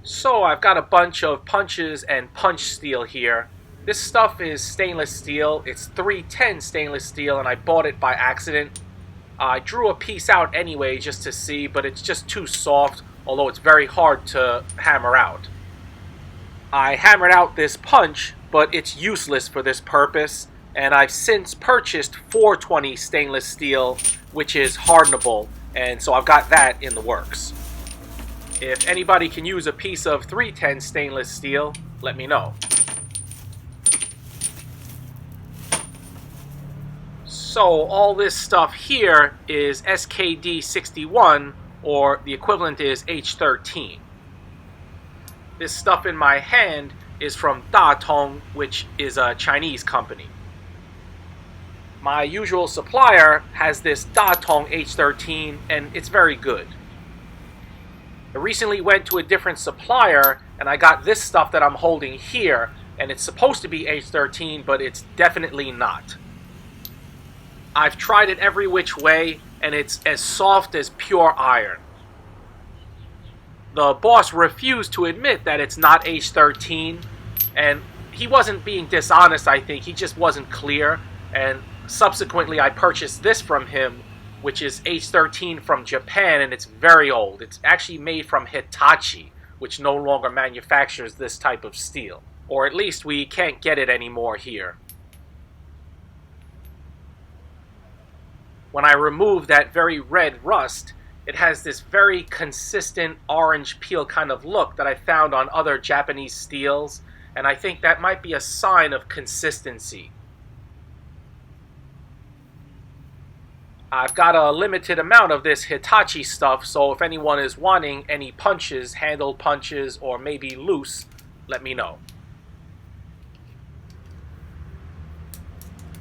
So I've got a bunch of punches and punch steel here. This stuff is stainless steel. It's 310 stainless steel and I bought it by accident. I drew a piece out anyway just to see, but it's just too soft, although it's very hard to hammer out. I hammered out this punch, but it's useless for this purpose, and I've since purchased 420 stainless steel, which is hardenable, and so I've got that in the works. If anybody can use a piece of 310 stainless steel, let me know. So all this stuff here is SKD61, or the equivalent is H13. This stuff in my hand is from Tongs, which is a Chinese company. My usual supplier has this Tongs H13, and it's very good. I recently went to a different supplier and I got this stuff that I'm holding here, and it's supposed to be H13, but it's definitely not. I've tried it every which way and it's as soft as pure iron. The boss refused to admit that it's not H13, and he wasn't being dishonest, I think, he just wasn't clear, and subsequently I purchased this from him, which is H13 from Japan, and it's very old. It's actually made from Hitachi, which no longer manufactures this type of steel. Or at least we can't get it anymore here. When I remove that very red rust, it has this very consistent orange peel kind of look that I found on other Japanese steels, and I think that might be a sign of consistency. I've got a limited amount of this Hitachi stuff, so if anyone is wanting any punches, handle punches, or maybe loose, let me know.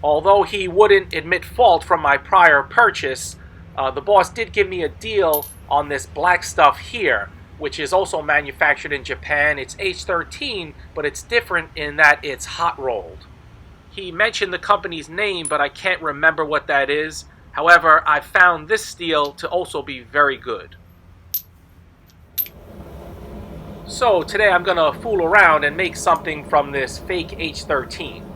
Although he wouldn't admit fault from my prior purchase, the boss did give me a deal on this black stuff here, which is also manufactured in Japan. It's H13, but it's different in that it's hot rolled. He mentioned the company's name, but I can't remember what that is. However, I found this steel to also be very good. So today I'm going to fool around and make something from this fake H13.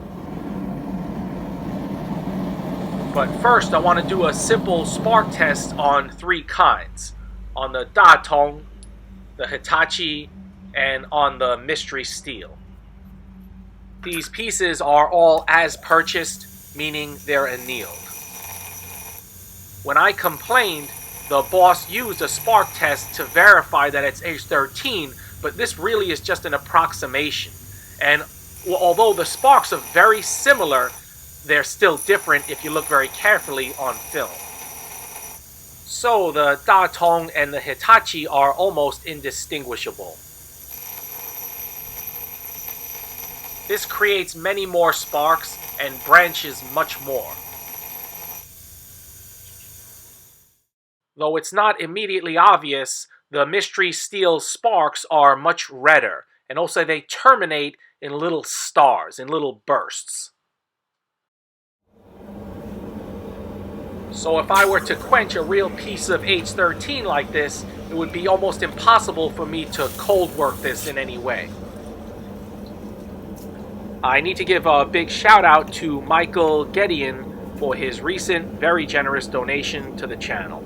But first I want to do a simple spark test on three kinds. On the Tongs, the Hitachi, and on the mystery steel. These pieces are all as purchased, meaning they're annealed. When I complained, the boss used a spark test to verify that it's H13, but this really is just an approximation. And although the sparks are very similar, they're still different if you look very carefully on film. So the Tongs and the Hitachi are almost indistinguishable. This creates many more sparks and branches much more. Though it's not immediately obvious, the mystery steel sparks are much redder, and also they terminate in little stars, in little bursts. So if I were to quench a real piece of H13 like this, it would be almost impossible for me to cold work this in any way. I need to give a big shout out to Michael Gideon for his recent, very generous donation to the channel.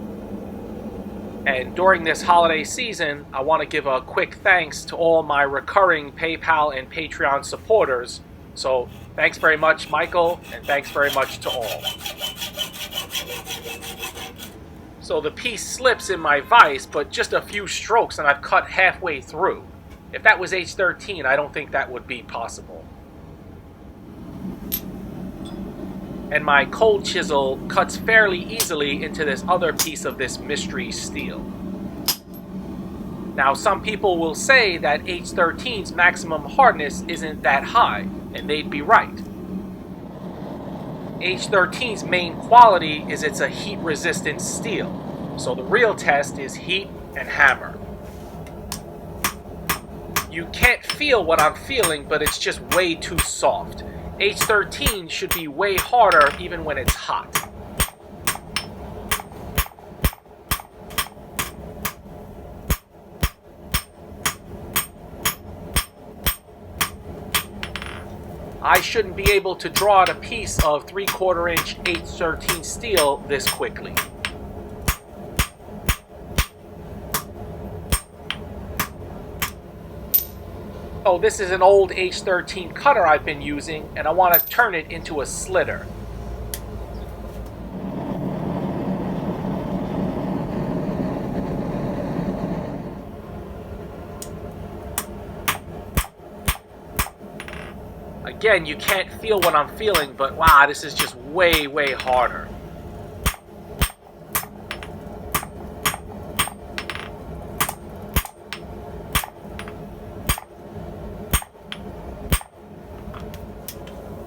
And during this holiday season, I want to give a quick thanks to all my recurring PayPal and Patreon supporters. So thanks very much, Michael, and thanks very much to all. So the piece slips in my vise, but just a few strokes and I've cut halfway through. If that was H13, I don't think that would be possible. And my cold chisel cuts fairly easily into this other piece of this mystery steel. Now some people will say that H13's maximum hardness isn't that high, and they'd be right. H13's main quality is it's a heat-resistant steel, so the real test is heat and hammer. You can't feel what I'm feeling, but it's just way too soft. H13 should be way harder even when it's hot. I shouldn't be able to draw out a piece of 3/4 inch H13 steel this quickly. Oh, this is an old H13 cutter I've been using, and I want to turn it into a slitter. Again, you can't feel what I'm feeling, but wow, this is just way, way harder.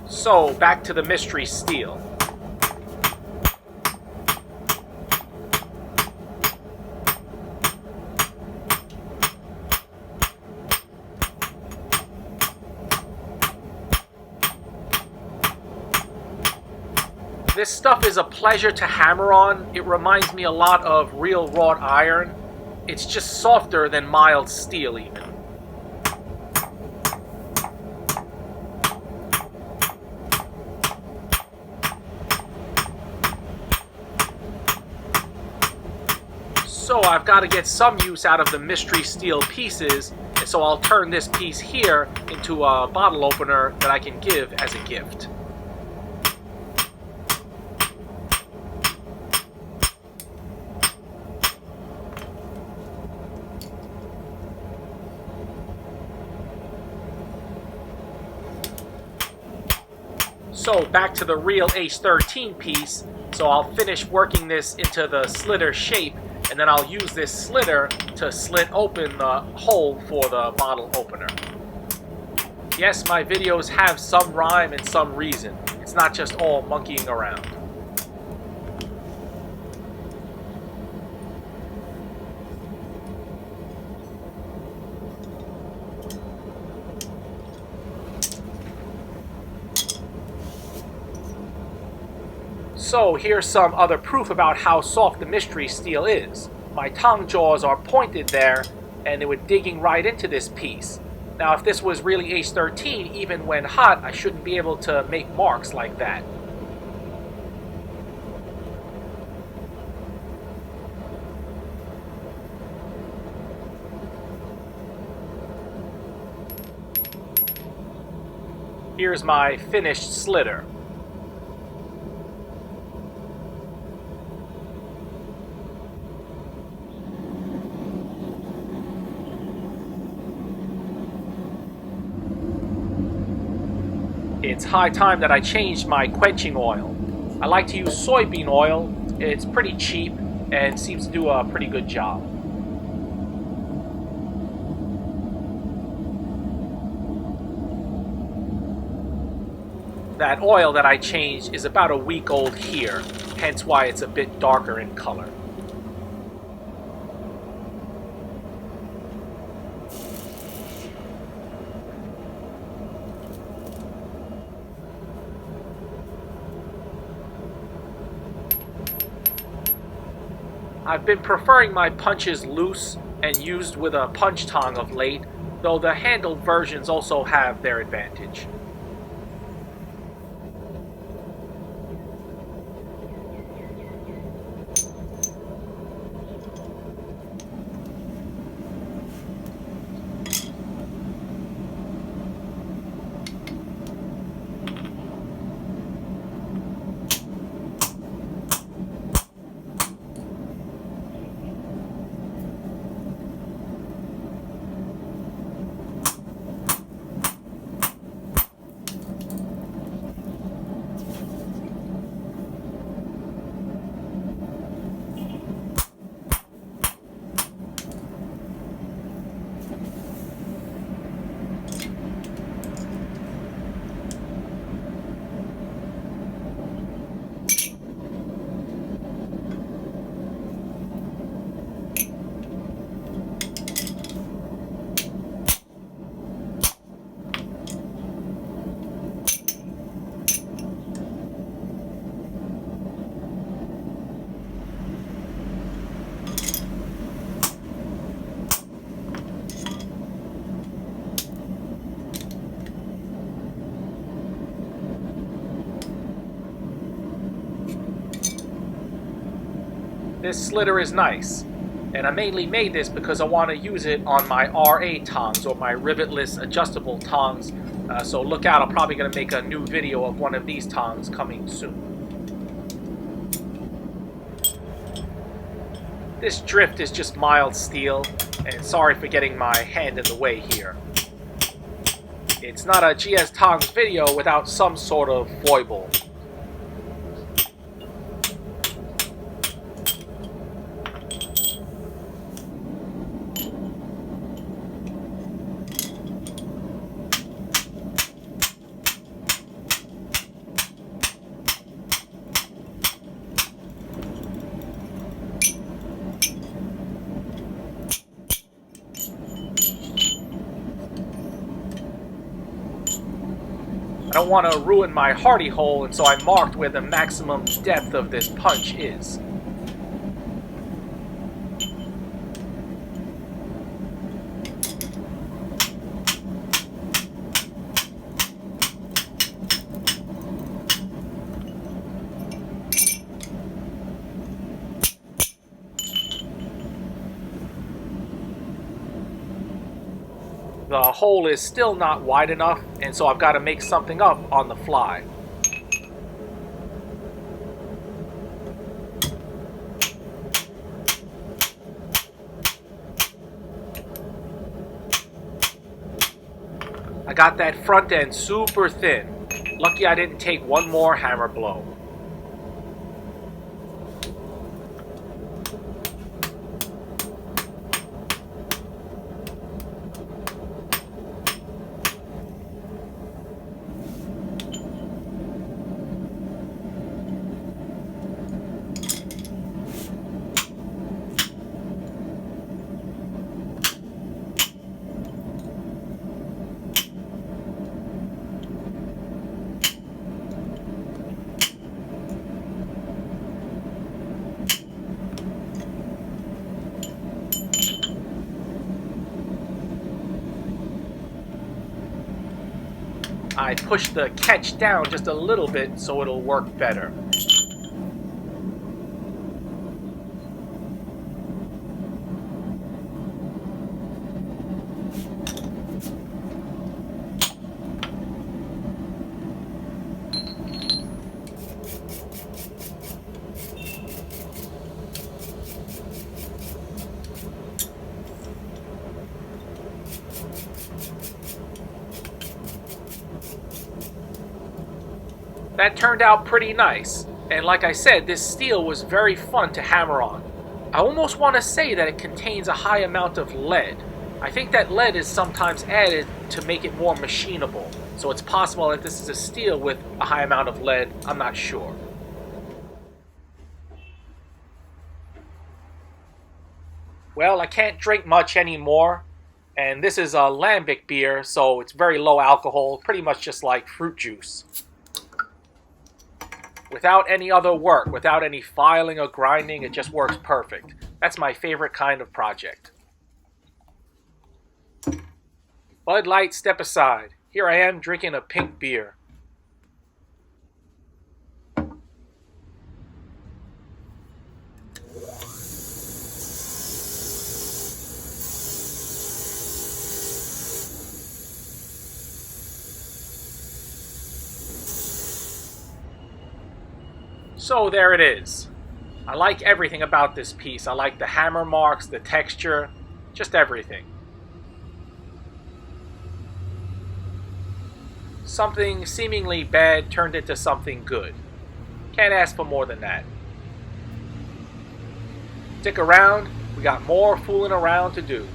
So, back to the mystery steel. This stuff is a pleasure to hammer on. It reminds me a lot of real wrought iron. It's just softer than mild steel even. So I've got to get some use out of the mystery steel pieces, and so I'll turn this piece here into a bottle opener that I can give as a gift. So back to the real H13 piece, so I'll finish working this into the slitter shape, and then I'll use this slitter to slit open the hole for the bottle opener. Yes, my videos have some rhyme and some reason. It's not just all monkeying around. So here's some other proof about how soft the mystery steel is. My tong jaws are pointed there, and they were digging right into this piece. Now if this was really H13, even when hot, I shouldn't be able to make marks like that. Here's my finished slitter. It's high time that I changed my quenching oil. I like to use soybean oil. It's pretty cheap and seems to do a pretty good job. That oil that I changed is about a week old here, hence why it's a bit darker in color. I've been preferring my punches loose and used with a punch tong of late, though the handled versions also have their advantage. This slitter is nice, and I mainly made this because I want to use it on my RA tongs, or my rivetless adjustable tongs. So look out, I'm probably going to make a new video of one of these tongs coming soon. This drift is just mild steel, and sorry for getting my hand in the way here. It's not a GS Tongs video without some sort of foible. I don't want to ruin my hardy hole, and so I marked where the maximum depth of this punch is. The hole is still not wide enough, and so I've got to make something up on the fly. I got that front end super thin. Lucky I didn't take one more hammer blow. I push the catch down just a little bit so it'll work better. That turned out pretty nice, and like I said, this steel was very fun to hammer on. I almost want to say that it contains a high amount of lead. I think that lead is sometimes added to make it more machinable, so it's possible that this is a steel with a high amount of lead. I'm not sure. Well, I can't drink much anymore, and this is a lambic beer, so it's very low alcohol, pretty much just like fruit juice. Without any other work, without any filing or grinding, it just works perfect. That's my favorite kind of project. Bud Light, step aside. Here I am drinking a pink beer. So there it is. I like everything about this piece. I like the hammer marks, the texture, just everything. Something seemingly bad turned into something good. Can't ask for more than that. Stick around, we got more fooling around to do.